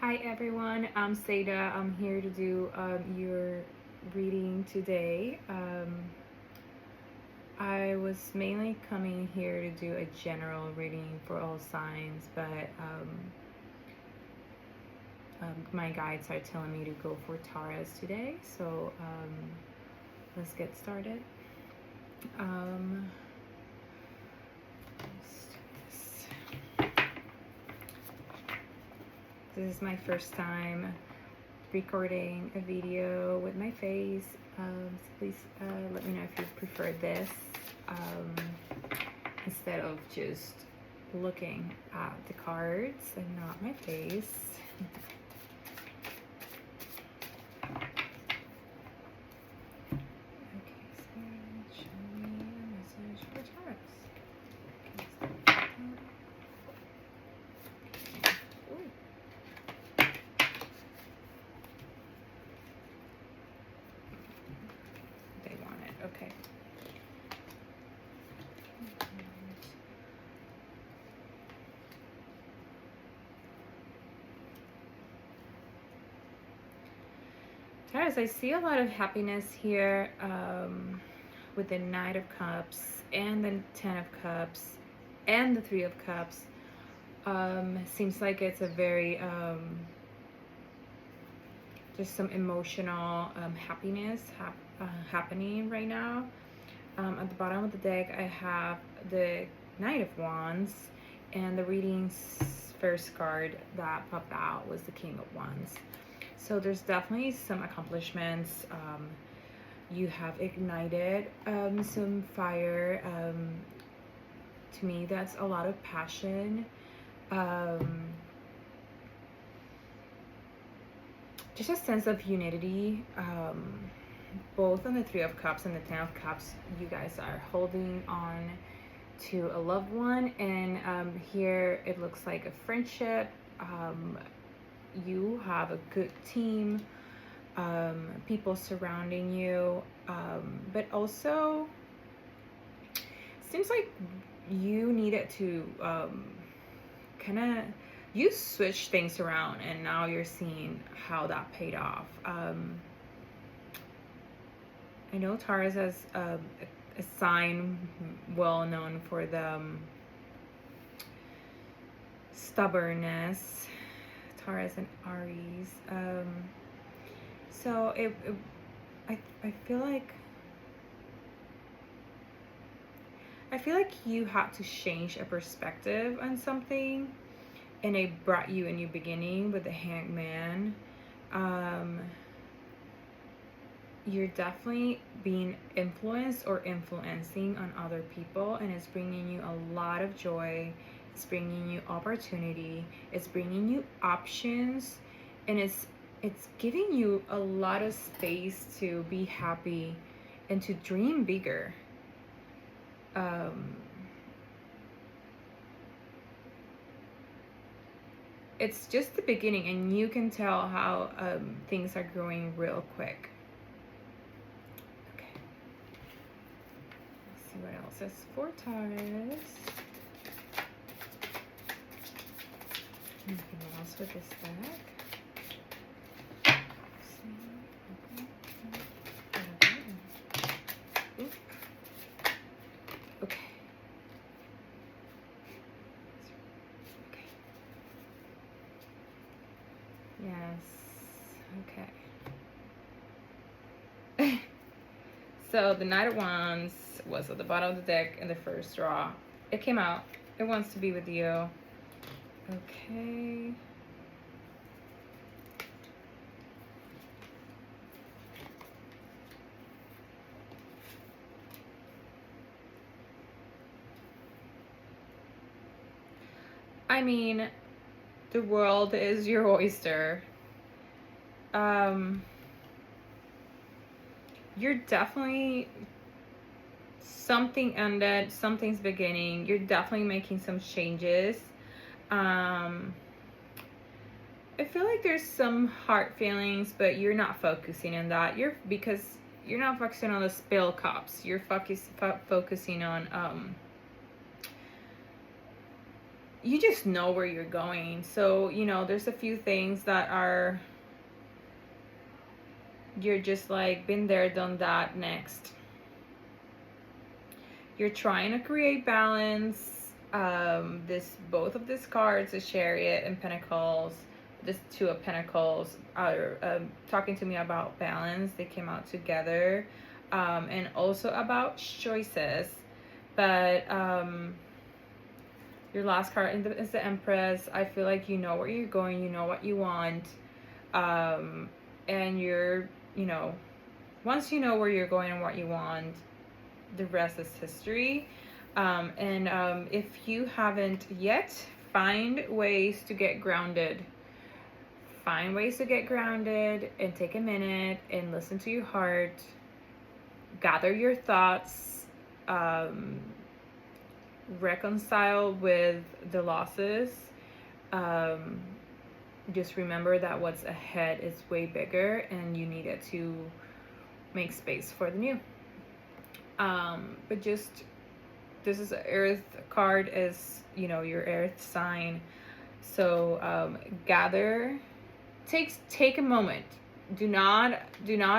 Hi everyone, I'm Seda. I'm here to do your reading today. I was mainly coming here to do a general reading for all signs, but my guides are telling me to go for Taurus today, so let's get started. Um, let's do this. This is my first time recording a video with my face, so please let me know if you prefer this instead of just looking at the cards and not my face. Okay, Spirit, show me a message for Taurus. They want it, okay. Taurus, I see a lot of happiness here with the Knight of Cups and the Ten of Cups and the Three of Cups. Seems like it's a very just some emotional happiness happening right now. At the bottom of the deck, I have the Knight of Wands, and the reading's first card that popped out was the King of Wands. So there's definitely some accomplishments. You have ignited some fire. To me, that's a lot of passion. Just a sense of unity. Both on the Three of Cups and the Ten of Cups, you guys are holding on to a loved one, and here it looks like a friendship. You have a good team, people surrounding you, but also seems like you needed to kind of you switch things around, and now you're seeing how that paid off. I know Taurus is a sign well known for the stubbornness. Taurus and Aries. So I feel like you had to change a perspective on something, and it brought you a new beginning with the Hangman. You're definitely being influenced or influencing on other people, and it's bringing you a lot of joy. It's bringing you opportunity. It's bringing you options, and it's giving you a lot of space to be happy and to dream bigger. It's just the beginning, and you can tell how things are growing real quick. See what else is for Taurus. Anything else with this deck? Okay. Okay. Yes. Okay. So the Knight of Wands was at the bottom of the deck in the first draw. It came out. It wants to be with you. Okay. I mean, the world is your oyster. You're definitely, something ended, something's beginning. You're definitely making some changes. I feel like there's some heart feelings, but you're not focusing on that. Because you're not focusing on the spill cups. You're focusing on you just know where you're going. So, you know, there's a few things that are, you're just like, been there, done that, next. You're trying to create balance. Both of these cards, the Chariot and Pentacles, this Two of Pentacles, are talking to me about balance. They came out together, and also about choices. But your last card is the Empress. I feel like you know where you're going, you know what you want, and you know, once you know where you're going and what you want, the rest is history. If you haven't yet, find ways to get grounded. Find ways to get grounded and take a minute and listen to your heart. Gather your thoughts. Reconcile with the losses. Just remember that what's ahead is way bigger and you needed to make space for the new. But just, this is an Earth card, is, you know, your Earth sign. So gather, take a moment. Do not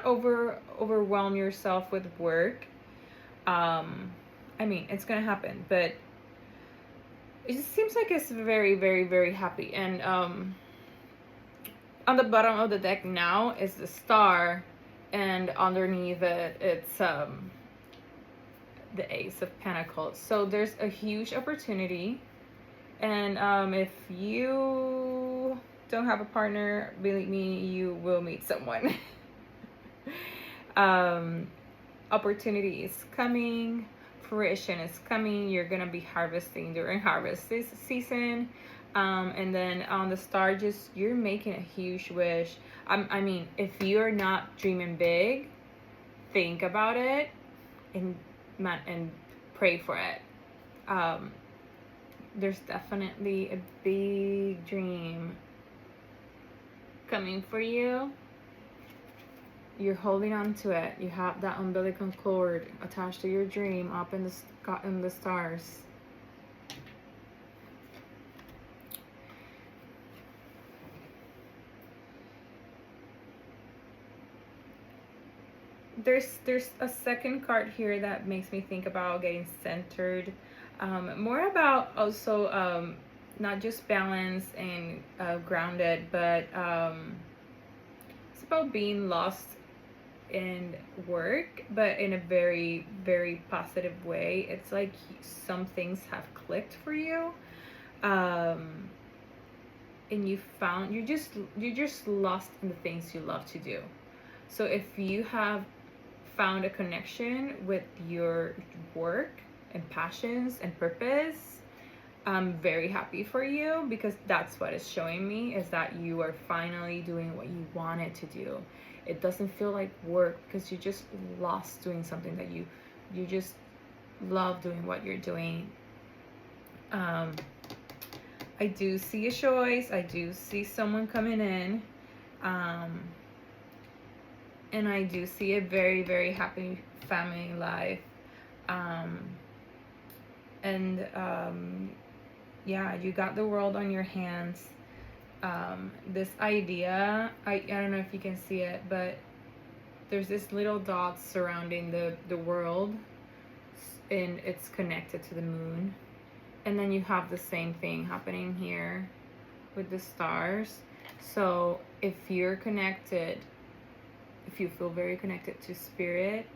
overwhelm yourself with work. I mean, it's gonna happen, but it just seems like it's very, very, very happy. And on the bottom of the deck now is the Star, and underneath it, it's the Ace of Pentacles. So there's a huge opportunity, and if you don't have a partner, believe me, you will meet someone. Opportunity is coming, fruition is coming. You're gonna be harvesting during harvest season. And then on the Star, just, you're making a huge wish. I mean, if you're not dreaming big, think about it and pray for it. There's definitely a big dream coming for you. You're holding on to it. You have that umbilical cord attached to your dream up in the stars. There's a second card here that makes me think about getting centered, more about also not just balance and grounded, but it's about being lost in work, but in a very, very positive way. It's like some things have clicked for you, and you're just lost in the things you love to do. So if you have found a connection with your work and passions and purpose, I'm very happy for you, because that's what it's showing me, is that you are finally doing what you wanted to do. It doesn't feel like work, because you just lost doing something that you just love doing what you're doing. I do see a choice. I do see someone coming in. And I do see a very, very happy family life. Yeah, you got the world on your hands. This idea, I don't know if you can see it, but there's this little dot surrounding the world, and it's connected to the moon. And then you have the same thing happening here with the stars. So if you're connected, if you feel very connected to spirit,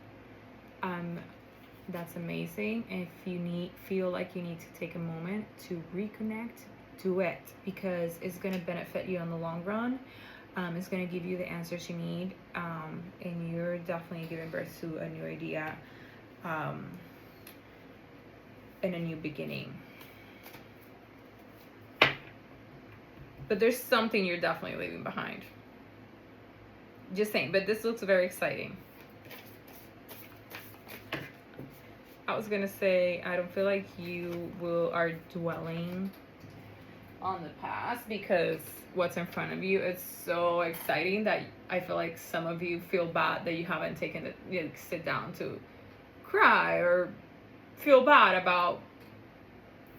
that's amazing. And if you feel like you need to take a moment to reconnect, do it, because it's going to benefit you in the long run. It's going to give you the answers you need, and you're definitely giving birth to a new idea, and a new beginning. But there's something you're definitely leaving behind. Just saying, but this looks very exciting. I was gonna say, I don't feel like you are dwelling on the past, because what's in front of you is so exciting that I feel like some of you feel bad that you haven't taken the sit down to cry or feel bad about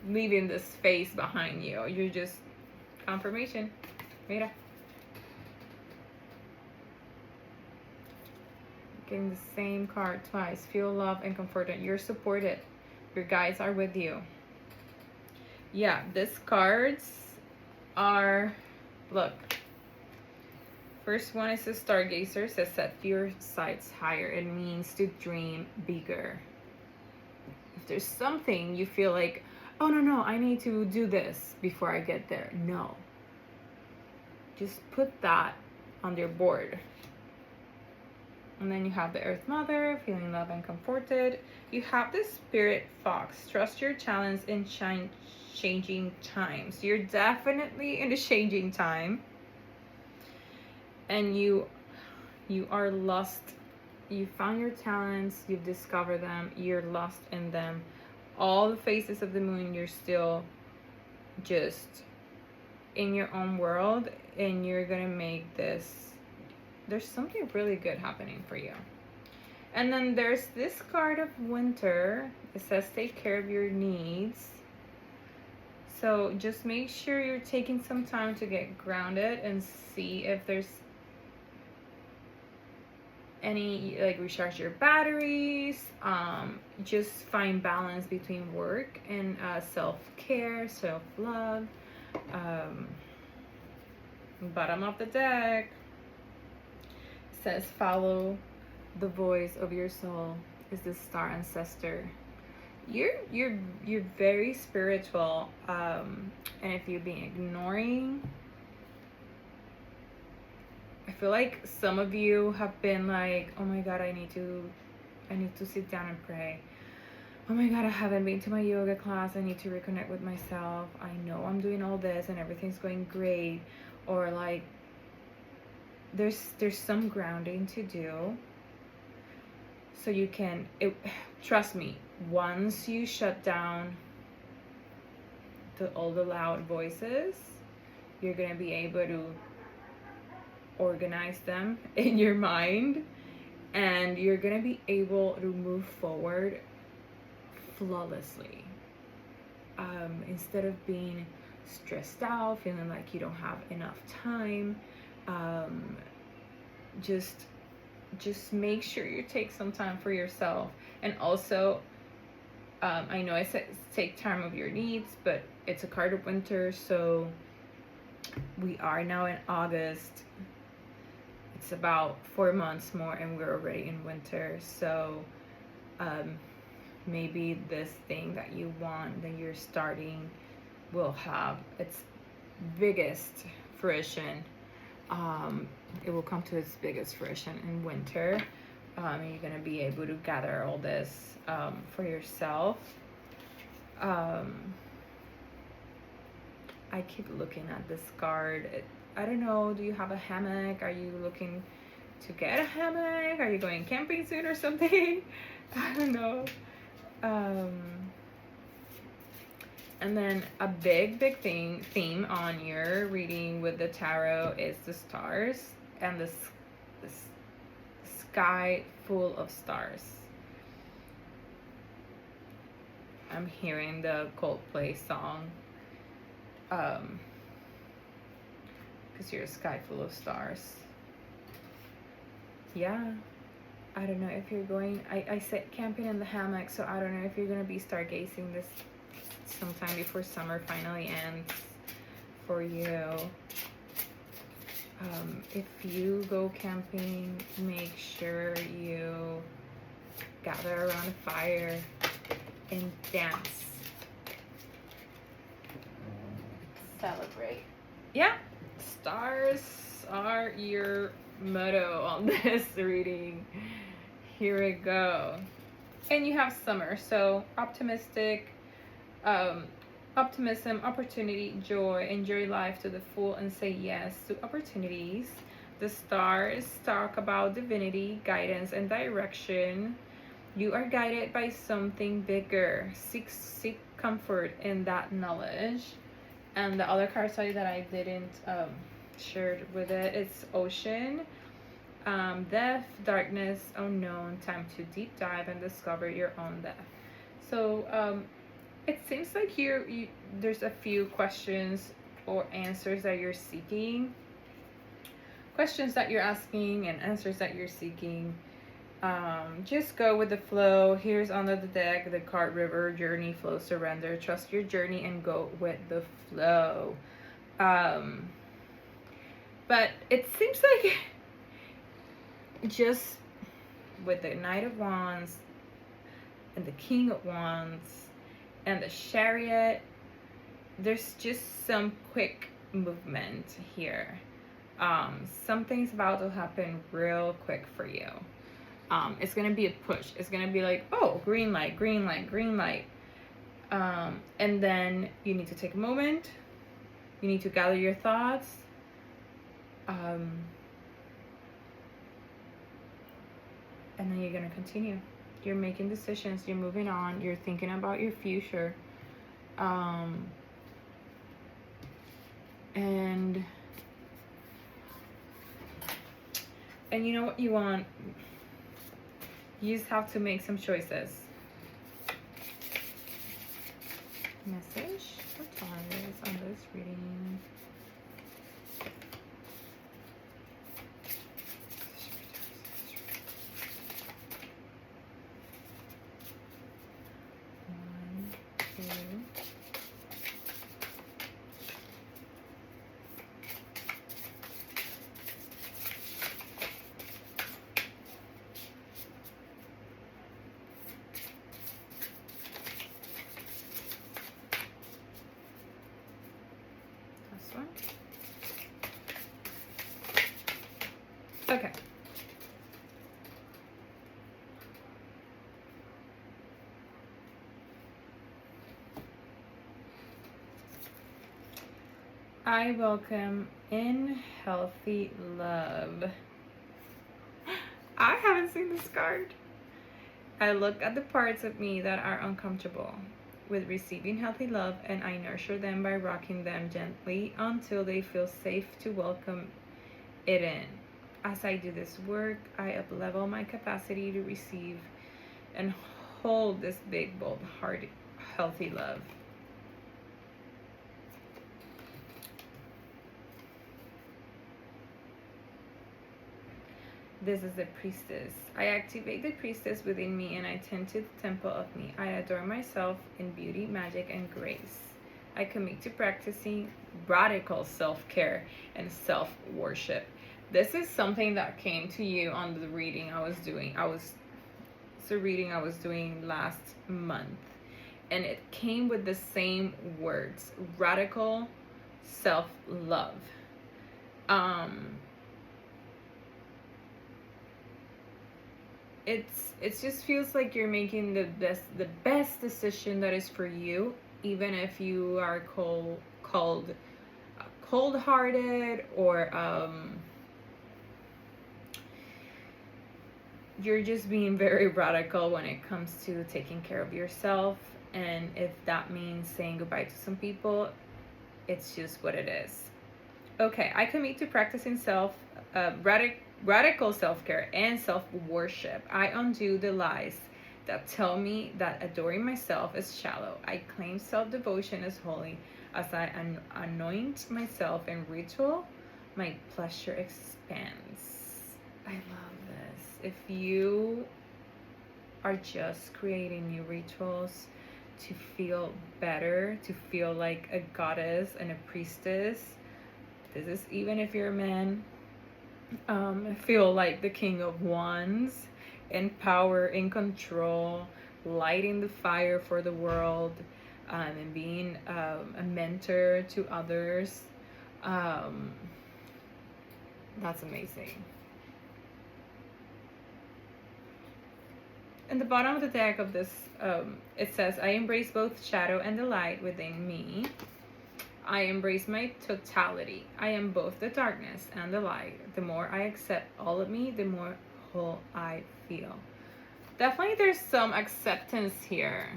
leaving this space behind you. You're just confirmation. Mira. Getting the same card twice. Feel love and comforted. You're supported. Your guides are with you. Yeah, these cards are, look. First one is a stargazer. Says set your sights higher. It means to dream bigger. If there's something you feel like, oh no, I need to do this before I get there. No. Just put that on your board. And then you have the Earth Mother, feeling loved and comforted. You have the Spirit Fox. Trust your challenge in changing times. You're definitely in a changing time. And you are lost. You found your talents. You've discovered them. You're lost in them. All the phases of the moon, you're still just in your own world. And you're going to make this. There's something really good happening for you. And then there's this card of winter. It says take care of your needs. So just make sure you're taking some time to get grounded and see if there's any, like, recharge your batteries. Just find balance between work and self-care, self-love. Bottom of the deck says follow the voice of your soul. Is the star ancestor. You're very spiritual, and if you've been ignoring, I feel like some of you have been like, oh my god, I need to sit down and pray. Oh my god, I haven't been to my yoga class. I need to reconnect with myself. I know I'm doing all this and everything's going great. Or like there's some grounding to do. So you can, trust me, once you shut down all the loud voices, you're gonna be able to organize them in your mind, and you're gonna be able to move forward flawlessly. Instead of being stressed out, feeling like you don't have enough time, just make sure you take some time for yourself. And also, I know I said take time of your needs, but it's a card of winter, so we are now in August. It's about 4 months more and we're already in winter. So maybe this thing that you want, that you're starting, will have its biggest fruition. It will come to its biggest fruition in winter. You're going to be able to gather all this for yourself. I keep looking at this card. I don't know, do you have a hammock? Are you looking to get a hammock? Are you going camping soon or something? I don't know. And then a big theme on your reading with the tarot is the stars and the sky full of stars. I'm hearing the Coldplay song. Because you're a sky full of stars. Yeah. I don't know if you're going, I said camping in the hammock, so I don't know if you're going to be stargazing this sometime before summer finally ends for you. If you go camping, make sure you gather around a fire and dance. Celebrate. Yeah, stars are your motto on this reading. Here we go. And you have summer, so optimistic, optimism, opportunity, joy. Enjoy life to the full and say yes to opportunities. The stars talk about divinity, guidance, and direction. You are guided by something bigger. Seek comfort in that knowledge. And the other card study that I didn't share with it, it's ocean, death, darkness, unknown, time to deep dive and discover your own depth. So It seems like there's a few questions or answers that you're seeking, questions that you're asking and answers that you're seeking. Just go with the flow. Here's under the deck the card River, Journey, Flow, Surrender. Trust your journey and go with the flow. But it seems like just with the Knight of Wands and the King of Wands and the Chariot, there's just some quick movement here. Something's about to happen real quick for you. It's gonna be a push. It's gonna be like, oh, green light, green light, green light. And then you need to take a moment. You need to gather your thoughts. And then you're gonna continue. You're making decisions. You're moving on. You're thinking about your future. And you know what you want. You just have to make some choices. Message for Taurus on this reading. One, two. One. Okay. I welcome in healthy love. I haven't seen this card. I look at the parts of me that are uncomfortable with receiving healthy love, and I nurture them by rocking them gently until they feel safe to welcome it in. As I do this work, I up-level my capacity to receive and hold this big, bold, heart, healthy love. This is the priestess. I activate the priestess within me and I tend to the temple of me. I adore myself in beauty, magic, and grace. I commit to practicing radical self-care and self-worship. This is something that came to you on the reading I was doing. It's a reading I was doing last month. And it came with the same words. Radical self-love. It just feels like you're making the best decision that is for you, even if you are cold-hearted, or you're just being very radical when it comes to taking care of yourself. And if that means saying goodbye to some people, it's just what it is. Okay, I commit to practicing radical self-care and self-worship. I undo the lies that tell me that adoring myself is shallow. I claim self-devotion as holy. As I anoint myself in ritual, my pleasure expands. I love this. If you are just creating new rituals to feel better, to feel like a goddess and a priestess, this is, even if you're a man, feel like the King of Wands, in power, in control, lighting the fire for the world, and being a mentor to others. That's amazing. In the bottom of the deck of this, it says, I embrace both shadow and the light within me. I embrace my totality. I am both the darkness and the light. The more I accept all of me, the more whole I feel. Definitely there's some acceptance here.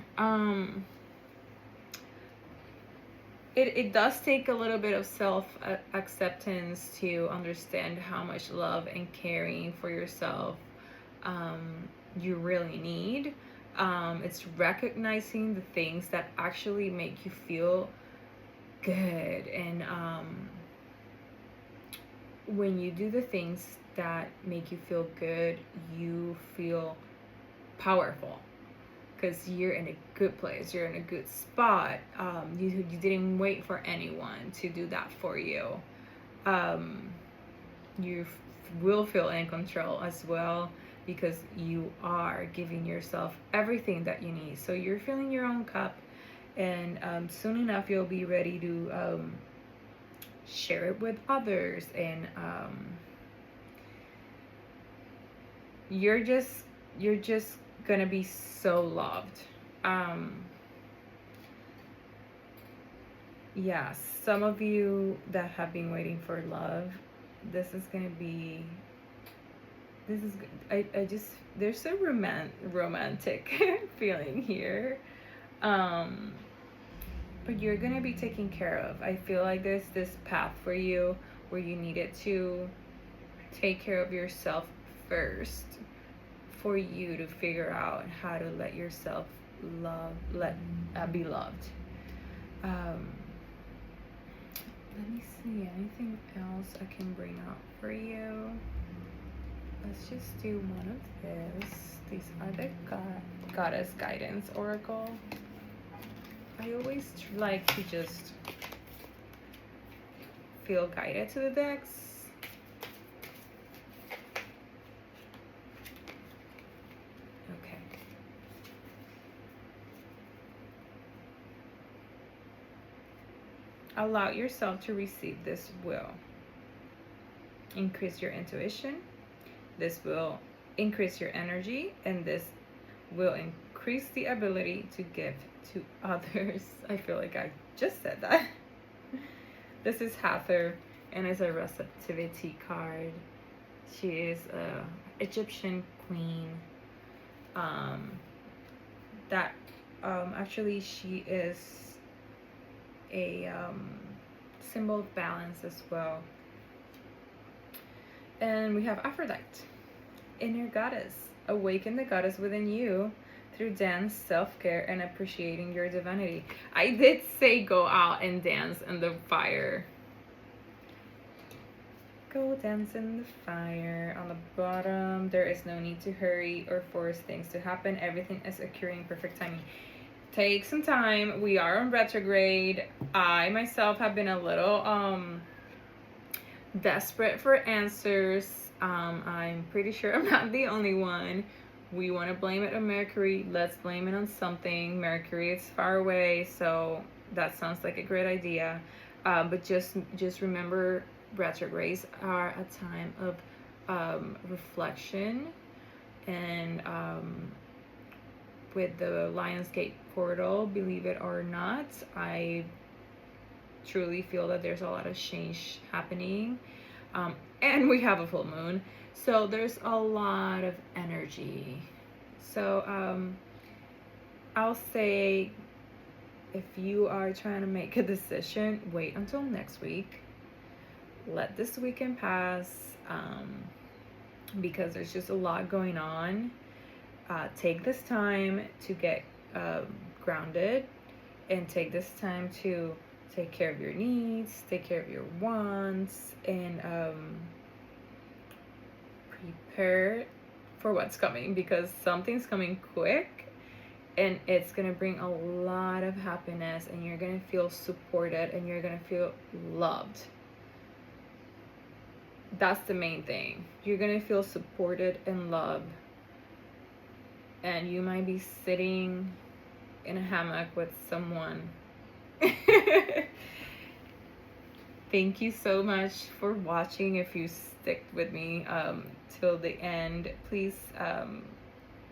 It does take a little bit of self-acceptance to understand how much love and caring for yourself you really need. It's recognizing the things that actually make you feel good. And when you do the things that make you feel good, you feel powerful because you're in a good place, you're in a good spot. You didn't wait for anyone to do that for you. um, you will feel in control as well because you are giving yourself everything that you need. So you're filling your own cup, and soon enough you'll be ready to share it with others. And you're just gonna be so loved. um yeah, some of you that have been waiting for love, this is gonna be, this is, I just, there's a romantic feeling here. um but you're gonna be taken care of. I feel like there's this path for you where you needed to take care of yourself first for you to figure out how to let yourself be loved. um Let me see, anything else I can bring up for you? Let's just do one of this. These are the Goddess Guidance Oracle. I always like to just feel guided to the decks. Okay. Allow yourself to receive this will. Increase your intuition. This will increase your energy, and this will increase the ability to give to others. I feel like I just said that. This is Hathor, and it's a receptivity card. She is a Egyptian queen. That actually she is a symbol of balance as well. And we have Aphrodite, inner goddess. Awaken the goddess within you through dance, self-care, and appreciating your divinity. I did say go out and dance in the fire. Go dance in the fire. On the bottom, there is no need to hurry or force things to happen. Everything is occurring perfect timing. Take some time. We are on retrograde. I myself have been a little desperate for answers. I'm pretty sure I'm not the only one. We want to blame it on Mercury. Let's blame it on something. Mercury is far away, so that sounds like a great idea. But just remember, retrogrades are a time of reflection. And with the Lionsgate portal, believe it or not, I truly feel that there's a lot of change happening. And we have a full moon, so there's a lot of energy. So I'll say, if you are trying to make a decision, wait until next week. Let this weekend pass, because there's just a lot going on. Take this time to get grounded, and take this time to take care of your needs, take care of your wants, and prepare for what's coming, because something's coming quick, and it's gonna bring a lot of happiness, and you're gonna feel supported, and you're gonna feel loved. That's the main thing. You're gonna feel supported and loved, and you might be sitting in a hammock with someone. Thank you so much for watching. If you stick with me till the end, please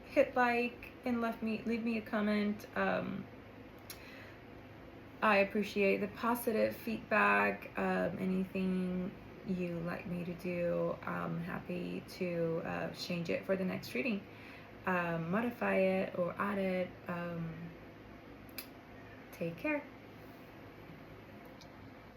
hit like and leave me a comment. I appreciate the positive feedback. Anything you like me to do, I'm happy to change it for the next reading, modify it or add it. Take care.